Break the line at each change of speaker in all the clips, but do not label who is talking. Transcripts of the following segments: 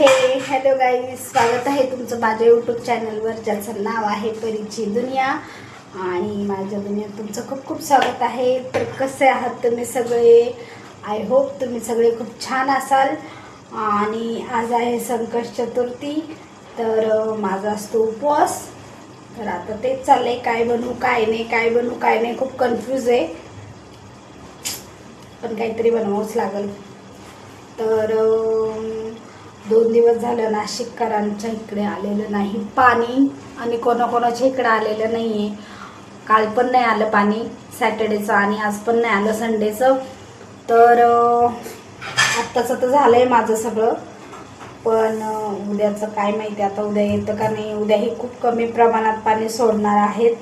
Hello guys, स्वागत आहे तुमचं माझ्या यूट्यूब चॅनलवर ज्याचं नाव आहे परीची दुनिया. आणि माझ्या दुनियात तुमचं खूप खूप स्वागत आहे. तर कसे आहात तुम्ही सगळे? आय होप तुम्ही सगळे खूप छान असाल. आणि आज आहे संकष्ट चतुर्थी, तर माझा असतो उपवास. तर आता तेच चाललंय, काय बनवू काय नाही, काय बनवू काय नाही, खूप कन्फ्यूज आहे. पण काहीतरी बनवावंच लागेल. तर 2 दिवस झालं नाशिककरांच्या इकडे आलेलं नाही पाणी, आणि कोणाकोणाच्या इकडे आलेलं नाही आहे. काल पण नाही आलं पाणी सॅटर्डेचं, आणि आज पण नाही आलं संडेचं. तर आत्ताचं तर झालं आहे माझं सगळं, पण उद्याचं काय माहिती. आता उद्या येतं का नाही. उद्याही खूप कमी प्रमाणात पाणी सोडणार आहेत,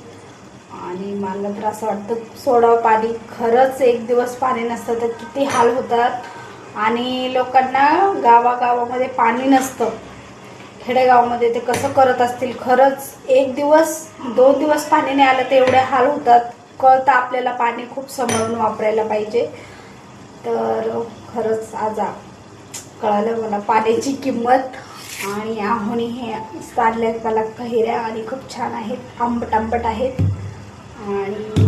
आणि मला तर असं वाटतं सोडावं पाणी. खरंच एक दिवस पाणी नसतं तर किती हाल होतात. आणि लोकांना गावागावामध्ये पाणी नसतं, खेडेगावामध्ये ते कसं करत असतील. खरंच एक दिवस 2 दिवस पाणी नाही आलं तर एवढे हाल होतात. कळतं आपल्याला पाणी खूप सांभाळून वापरायला पाहिजे. तर खरंच आज कळालं मला पाण्याची किंमत. आणि आहोनी हे चालल्यात मला कैऱ्या, आणि खूप छान आहेत, आंबट आंबट आहेत. आणि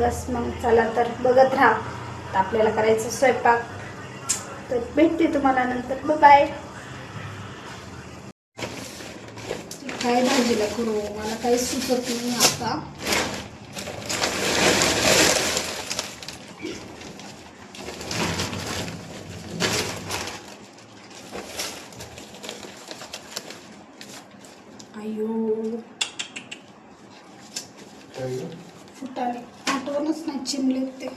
बस मग चला तर बघत राहा. तर आपल्याला करायचं स्वयंपाक. तर भेटते तुम्हाला नंतर. बाय. काय भाजीला करू, मला काही सुचत नाही आता. अयो फुटाणे आठवणच नाही, चिमलेत ते.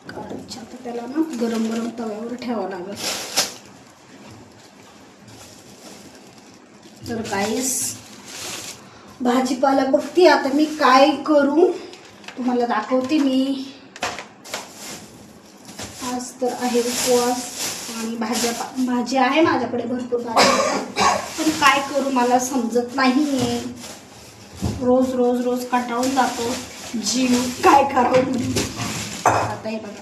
काढायचे आता त्याला ना, गरम गरम तव्यावर ठेवावं लागेल. तर गाईस, भाजीपाला बघते आता मी काय करू, तुम्हाला दाखवते मी. आज तर आहे उपवास, आणि भाजी आहे माझ्याकडे भरपूर भाजी, पण काय करू मला समजत नाही. रोज रोज रोज कंटाळून जातो जीव, काय करावं म्हणून. आता हे बघा,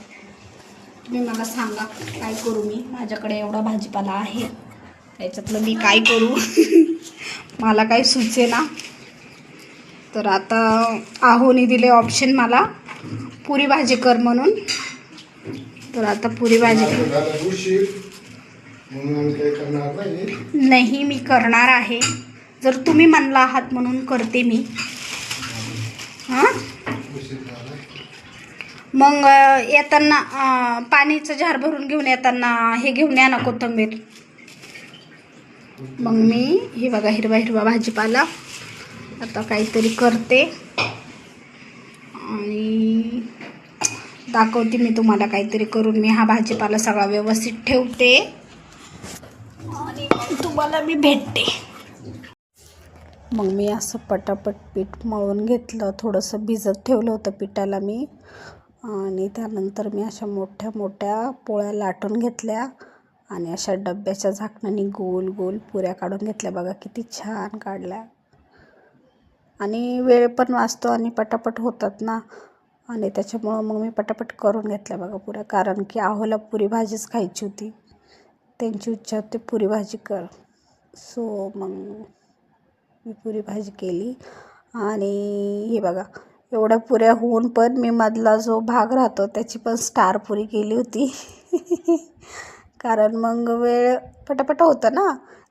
तुम्ही मला सांगा काय करू मी. माझ्याकडे एवढा भाजीपाला आहे, त्याच्यातलं मी काय करू मला काही सुचे ना. तर आता आहोनी दिले ऑप्शन मला, पुरी भाजी कर म्हणून. तर आता पुरी भाजी नाही, मी करणार आहे. जर तुम्ही म्हणला आहात म्हणून करते मी. हां, मग येताना पाणीचं जार भरून घेऊन येताना हे घेऊन या ना, कोथिंबीर. मग मी हे बघा, हिरवा हिरवा भाजीपाला आता काहीतरी करते, आणि दाखवते मी तुम्हाला काहीतरी करून. मी हा भाजीपाला सगळा व्यवस्थित ठेवते, आणि तुम्हाला मी भेटते. मग मी असं पटापट पीठ मळून घेतलं, थोडंसं भिजत ठेवलं होतं पिठाला मी. आणि त्यानंतर मी अशा मोठ्या मोठ्या पोळ्या लाटून घेतल्या, आणि अशा डब्याच्या झाकणाने गोल गोल पुऱ्या काढून घेतल्या. बघा किती छान काढल्या. आणि वेळ पण वाचतो, आणि पटापट होतात ना, आणि त्याच्यामुळं मग मी पटापट करून घेतल्या बघा पुऱ्या. कारण की आहोला पुरी भाजीच खायची होती, त्यांची इच्छा होती पुरी भाजी कर. सो मग मी पुरी भाजी केली. आणि हे बघा, एवढ्या पुऱ्या होऊन पण मी मधला जो भाग राहतो त्याची पण स्टार पुरी केली होती कारण मग वेळ पटापट होतं ना,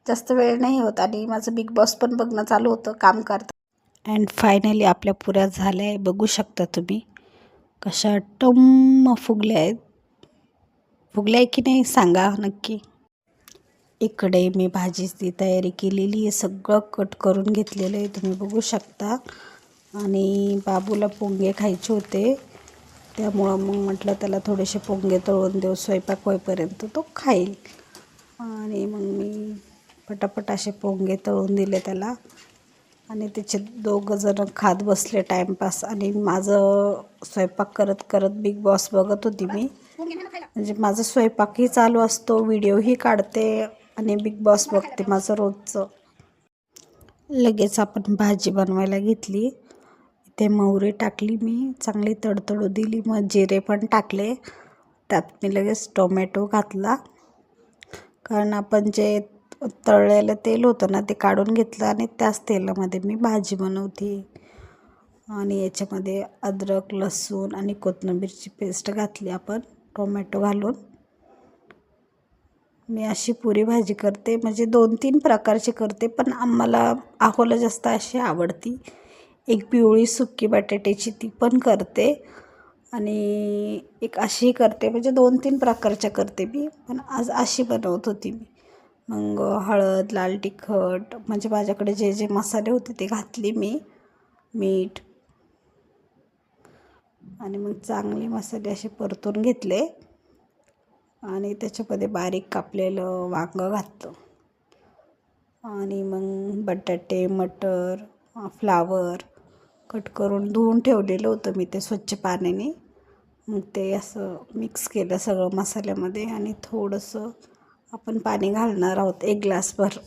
जास्त वेळ नाही होत. आणि माझं बिग बॉस पण बघणं चालू होतं काम करता. अँड फायनली आपल्या पुऱ्या झाल्या आहे, बघू शकता तुम्ही कशा टम्म फुगल्या आहेत. फुगल्या आहे की नाही सांगा नक्की. इकडे मी भाजीची तयारी केलेली आहे, सगळं कट करून घेतलेलं आहे, तुम्ही बघू शकता. आणि बाबूला पोंगे खायचे होते, त्यामुळं मग म्हटलं त्याला थोडेसे पोंगे तळून देऊ, स्वयंपाक होईपर्यंत तो खाईल. आणि मग मी पटापट असे पोंगे तळून दिले त्याला, आणि त्याचे 2 जण खात बसले टाईमपास. आणि माझं स्वयंपाक करत करत बिग बॉस बघत होती मी. म्हणजे माझं स्वयंपाकही चालू असतो, व्हिडिओही काढते, आणि बिग बॉस बघते माझं रोजचं. लगेच आपण भाजी बनवायला घेतली. इथे मोहरी टाकली मी, चांगली तडतडू दिली, मग जिरे पण टाकले. त्यात मी लगेच टोमॅटो घातला, कारण आपण जे तळलेलं तेल होतं ना ते काढून घेतलं आणि त्याच तेलामध्ये मी भाजी बनवते. आणि याच्यामध्ये अद्रक, लसूण आणि कोथिंबीरची पेस्ट घातली आपण, टोमॅटो घालून. मी अशी पुरी भाजी करते, म्हणजे 2-3 प्रकारची करते, पण आम्हाला आहोला जास्त अशी आवडती. एक पिवळी सुकी बटाट्याची ती पण करते आणि एक अशी करते, म्हणजे 2-3 प्रकारच्या करते मी, पण आज अशी बनवत होती मी. मग हळद, लाल तिखट, म्हणजे माझ्याकडे जे जे मसाले होते ते घातले मी, मीठ, आणि मग चांगले मसाले असे परतून घेतले आणि त्याच्यामध्ये बारीक कापलेलं वांगं घातलं आणि मग बटाटे, मटर, फ्लावर कट करून धुवून ठेवलेलं होतं मी ते स्वच्छ पाण्याने. मग ते असं मिक्स केलं सगळं मसाल्यामध्ये आणि थोडंसं आपण पाणी घालणार आहोत, 1 ग्लासभर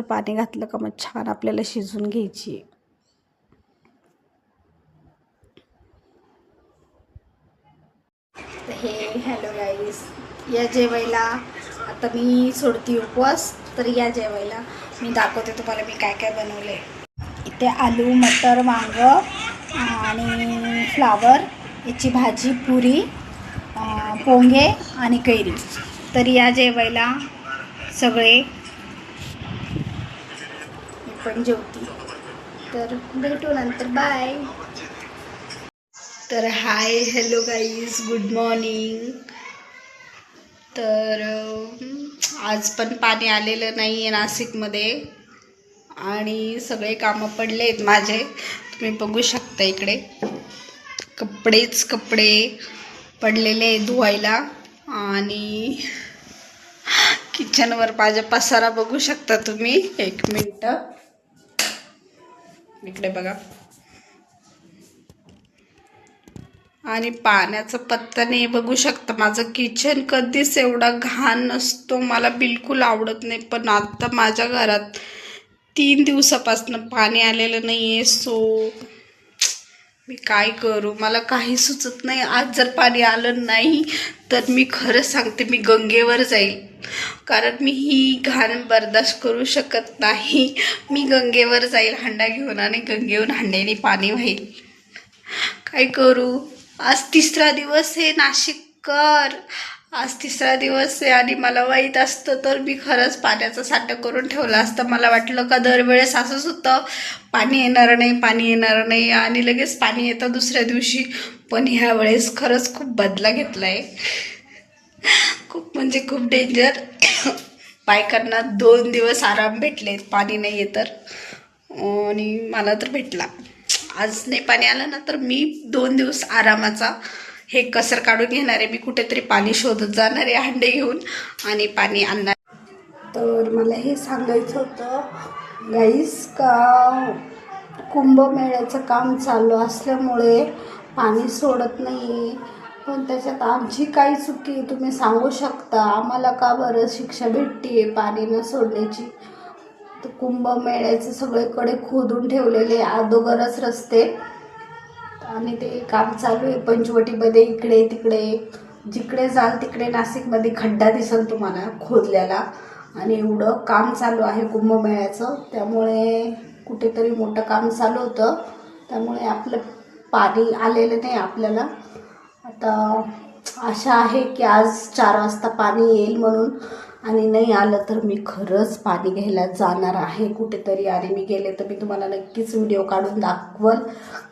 पाणी घातलं का मग छान आपल्याला शिजून घ्यायची. हॅलो गाईस, या जेवायला आता मी सोडती उपवास, तर या जेवायला मी दाखवते तुम्हाला मी काय काय बनवले. इथे आलू, मटर, वांग आणि फ्लावर याची भाजी, पुरी, पोंगे आणि कैरी. तर या जेवायला सगळे, मी पण जेवती. तर भेटू नंतर, बाय. तर हाय, हॅलो गाईज, गुड मॉर्निंग. तर आज पण पाणी आलेलं नाही आहे नाशिकमध्ये आणि सगळे कामं पडले आहेत माझे. तुम्ही बघू शकता इकडे कपडे पडलेले आहेत धुवायला आणि किचनवर माझा पसारा बघू शकता तुम्ही. 1 मिनटं, इकडे बघा. आणि पाण्याचा पत्ता नाही, बघू शकता. माझं किचन कधीच एवढा घाण नसतो, मला बिलकुल आवडत नाही, पण आता माझ्या घरात 3 दिवसापासून पाणी आलेलं नाही आहे. सो मी काय करू, मला काही सुचत नाही. आज जर पाणी आलं नाही तर मी खरं सांगते मी गंगेवर जाईल, कारण मी ही घाण बर्दाश्त करू शकत नाही. मी गंगेवर जाईल हंडा घेऊन आणि गंगेहून हंड्याने पाणी वाहील. काय करू. आज 3रा दिवस आहे नाशिककर, आज 3रा दिवस आहे आणि मला माहीत असतं तर मी खरंच पाण्याचा साठा करून ठेवला असतं. मला वाटलं का दरवेळेस असंच होतं, पाणी येणार नाही आणि लगेच पाणी येतं दुसऱ्या दिवशी. पण ह्या वेळेस खरंच खूप बदला घेतला आहे, खूप म्हणजे खूप डेंजर. बायकांना 2 दिवस आराम भेटले पाणी नाही आहे तर, आणि मला तर भेटला. आज नाही पाणी आलं ना तर मी 2 दिवस आरामाचा हे कसर काढून घेणार आहे. मी कुठेतरी पाणी शोधत जाणार आहे हंडे घेऊन आणि पाणी आणणार. तर मला हे सांगायचं होतं गाईस का कुंभमेळ्याचं काम चालू असल्यामुळे पाणी सोडत नाही, पण त्याच्यात आमची काही चुकी तुम्ही सांगू शकता. आम्हाला का बरं शिक्षा भेटते पाणी न सोडण्याची. तर कुंभमेळ्याचे सगळीकडे खोदून ठेवलेले अगोदरच रस्ते आणि ते काम चालू आहे पंचवटीमध्ये. इकडे तिकडे जिकडे जाल तिकडे नाशिकमध्ये खड्डा दिसेल तुम्हाला खोदलेला, आणि एवढं काम चालू आहे कुंभमेळ्याचं. त्यामुळे कुठेतरी मोठं काम चालू होतं, त्यामुळे आपलं पाणी आलेलं नाही आपल्याला. आता आशा आहे की आज 4 वाजता पाणी येईल म्हणून, आणि नाही आलं तर मी खरंच पाणी घ्यायला जाणार आहे कुठेतरी. आणि मी गेले तर मी तुम्हाला नक्कीच व्हिडिओ काढून दाखवल,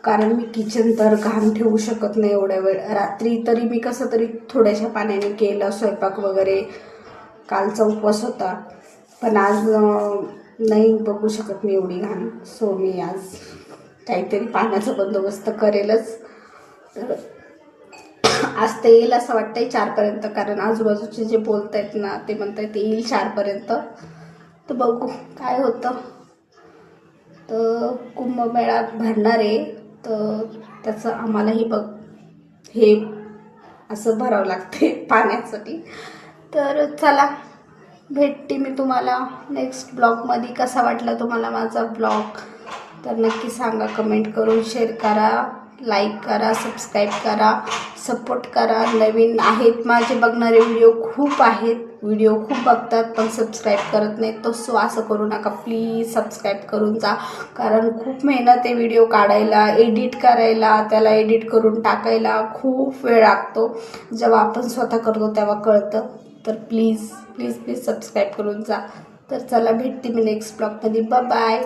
कारण मी किचन तर घाण ठेवू शकत नाही एवढ्या वेळ. रात्री तरी मी कसं तरी थोड्याशा पाण्याने केलं स्वयंपाक वगैरे, कालचा उपवास होता. पण आज नाही बघू शकत मी एवढी घाण. सो मी आज काहीतरी पाण्याचा बंदोबस्त करेलच. तर आज ते येईल असं वाटतंय 4पर्यंत, कारण आजूबाजूचे जे बोलत आहेत ना ते म्हणतात येईल 4पर्यंत. तर बघू काय होतं. तर कुंभमेळ्यात भरणार आहे तर त्याचं आम्हालाही हे असं भरावं लागते पाण्यासाठी. तर चला, भेटते मी तुम्हाला नेक्स्ट ब्लॉगमध्ये. कसा वाटला तुम्हाला माझा ब्लॉग तर नक्की सांगा, कमेंट करून शेअर करा लाईक करा, सबस्क्राईब करा, सपोर्ट करा. नवीन आहेत माझे बघणारे व्हिडिओ खूप आहेत, व्हिडिओ खूप बघतात पण सबस्क्राईब करत नाही. तसं असं करू नका, प्लीज सबस्क्राईब करून जा. कारण खूप मेहनत आहे व्हिडिओ काढायला, एडिट करायला, त्याला एडिट करून टाकायला खूप वेळ लागतो. जेव्हा आपण स्वतः करतो तेव्हा कळतं. तर प्लीज प्लीज प्लीज सबस्क्राईब करून जा. तर चला, भेटते मी नेक्स्ट ब्लॉगमध्ये. Bye bye.